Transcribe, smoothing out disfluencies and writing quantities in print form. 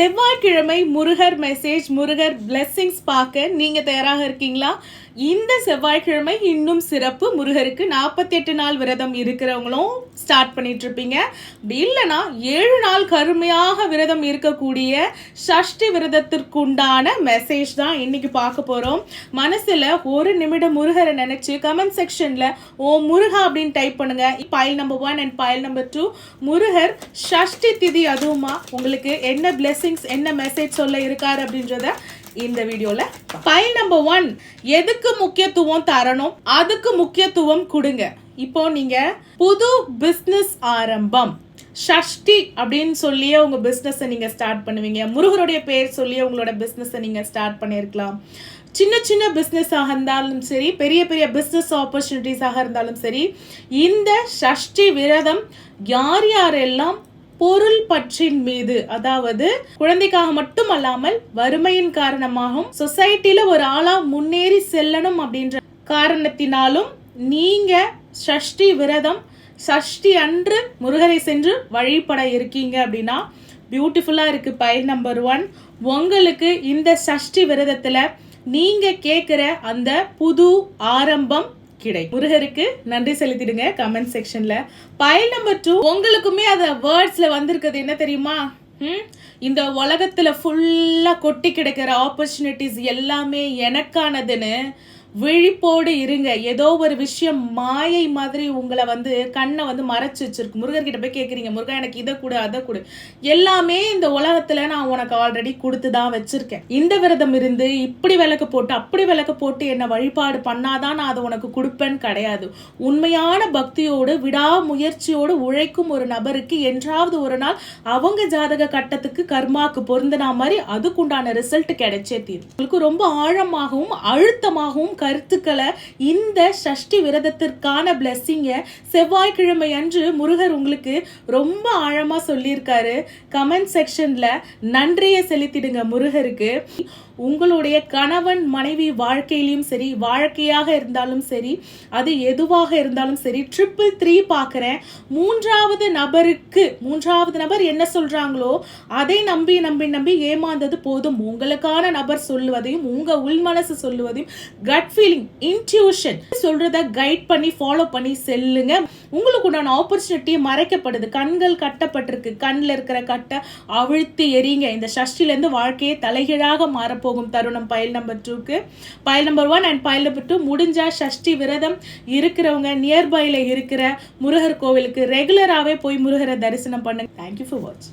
செவ்வாய்க்கிழமை Murugar message, Murugar blessings பார்க்க நீங்க தயாராக இருக்கீங்களா? இந்த செவ்வாய்க்கிழமை இன்னும் சிறப்பு. முருகருக்கு 48 நாள் விரதம் இருக்கிறவங்களும் ஸ்டார்ட் பண்ணிட்டு இருப்பீங்க. இல்லைன்னா 7 நாள் கருமையாக விரதம் இருக்கக்கூடிய சஷ்டி விரதத்திற்குண்டான மெசேஜ் தான் இன்னைக்கு பார்க்க போறோம். மனசுல ஒரு நிமிடம் முருகரை நினைச்சு கமெண்ட் செக்ஷன்ல ஓ முருகா அப்படின்னு டைப் பண்ணுங்க. File number 1 and file number 2 முருகர் சஷ்டி திதி அதுவுமா உங்களுக்கு என்ன பிளெஸிங்ஸ், என்ன மெசேஜ் சொல்ல இருக்காரு அப்படின்றத இந்த வீடியோல. பைல் நம்பர் 1, எதுக்கு முக்கியத்துவம் தரணும், அதுக்கு முக்கியத்துவம் கொடுங்க. இப்போ நீங்க புது பிசினஸ் ஆரம்பம், சஷ்டி அப்படின்னு சொல்லியே உங்க பிசினஸ் நீங்க ஸ்டார்ட் பண்ணுவீங்க. முருகருடைய பேர் சொல்லியே உங்களோட பிசினஸ் நீங்க ஸ்டார்ட் பண்ணிருக்கலாம். சின்ன சின்ன பிஸ்னஸாக இருந்தாலும் சரி, பெரிய பெரிய பிஸ்னஸ் ஆப்பர்ச்சுனிட்டிஸாக இருந்தாலும் சரி, இந்த சஷ்டி விரதம் யார் யாரெல்லாம் பொருள் பற்றின் மீது, அதாவது குழந்தைக்காக மட்டும் அல்லாமல் வறுமையின் காரணமாகவும் சொசைட்டில ஒரு ஆளா முன்னேறி செல்லணும் அப்படின்ற காரணத்தினாலும் நீங்க சஷ்டி விரதம், சஷ்டி அன்று முருகரை சென்று வழிபட இருக்கீங்க அப்படின்னா பியூட்டிஃபுல்லா இருக்கு. பைல் நம்பர் 1, உங்களுக்கு இந்த சஷ்டி விரதத்துல நீங்க கேட்கிற அந்த புது ஆரம்பம் கிடைக்கும். முருகருக்கு நன்றி செலுத்திடுங்க கமெண்ட் செக்ஷன்ல. பைல் நம்பர் 2, உங்களுக்குமே அத வேர்ட்ஸ்ல வந்திருக்கிறது என்ன தெரியுமா? இந்த உலகத்துல ஃபுல்லா கொட்டி கிடக்கிற ஆப்பர்ச்சுனிட்டிஸ் எல்லாமே எனக்கானதுன்னு விழிப்போடு இருங்க. ஏதோ ஒரு விஷயம் மாயை மாதிரி உங்களை கண்ணை மறைச்சு வச்சிருக்கு. முருகர்கிட்ட போய் கேட்குறீங்க, முருகா எனக்கு இதை கொடு அதை கொடு, எல்லாமே இந்த உலகத்துல நான் உனக்கு ஆல்ரெடி கொடுத்து தான் வச்சிருக்கேன். இந்த விரதம் இருந்து இப்படி விளக்கு போட்டு அப்படி விளக்கு போட்டு என்ன வழிபாடு பண்ணாதான் நான் அதை உனக்கு கொடுப்பேன்னு கிடையாது. உண்மையான பக்தியோடு விடாமுயற்சியோடு உழைக்கும் ஒரு நபருக்கு என்றாவது ஒரு நாள் அவங்க ஜாதக கட்டத்துக்கு கர்மாக்கு பொருந்தினா மாதிரி அதுக்குண்டான ரிசல்ட் கிடைச்சே தீரும். உங்களுக்கு ரொம்ப ஆழமாகவும் அழுத்தமாகவும் கருத்துக்களை இந்த சஷ்டி விரதத்திற்கான பிளெஸிங்க செவ்வாய்க்கிழமை அன்று முருகர் உங்களுக்கு ரொம்ப ஆழமா சொல்லியிருக்காரு. கமெண்ட் செக்ஷன்ல நன்றியை செலுத்திடுங்க முருகருக்கு. உங்களுடைய கணவன் மனைவி வாழ்க்கையிலும் சரி, வாழ்க்கையாக இருந்தாலும் சரி, அது எதுவாக இருந்தாலும் சரி, 333 பார்க்கிறேன். மூன்றாவது நபர் என்ன சொல்றாங்களோ அதை நம்பி நம்பி நம்பி ஏமாந்தது போதும். உங்களுக்கான நபர் சொல்லுவதையும் உங்க உள்மனசு சொல்லுவதையும் கட் ஃபீலிங், இன்ட்யூஷன் சொல்றத கைட் பண்ணி ஃபாலோ பண்ணி செல்லுங்க. உங்களுக்கு உண்டான ஆப்பர்ச்சுனிட்டி மறைக்கப்படுது, கண்கள் கட்டப்பட்டிருக்கு, கண்ணில் இருக்கிற கட்டை அவிழ்த்து எறிங்க. இந்த சஷ்டில இருந்து வாழ்க்கையை தலைகீழாக மாறப்போகும் தருணம். பைல் நம்பர் 2க்கு file number 1 and file number 2 முடிஞ்சா சஷ்டி விரதம் இருக்கிறவங்க நியர்பைல இருக்கிற முருகர் கோவிலுக்கு ரெகுலராகவே போய் முருகரை தரிசனம் பண்ணுங்க. தேங்க்யூ ஃபார் வாட்சிங்.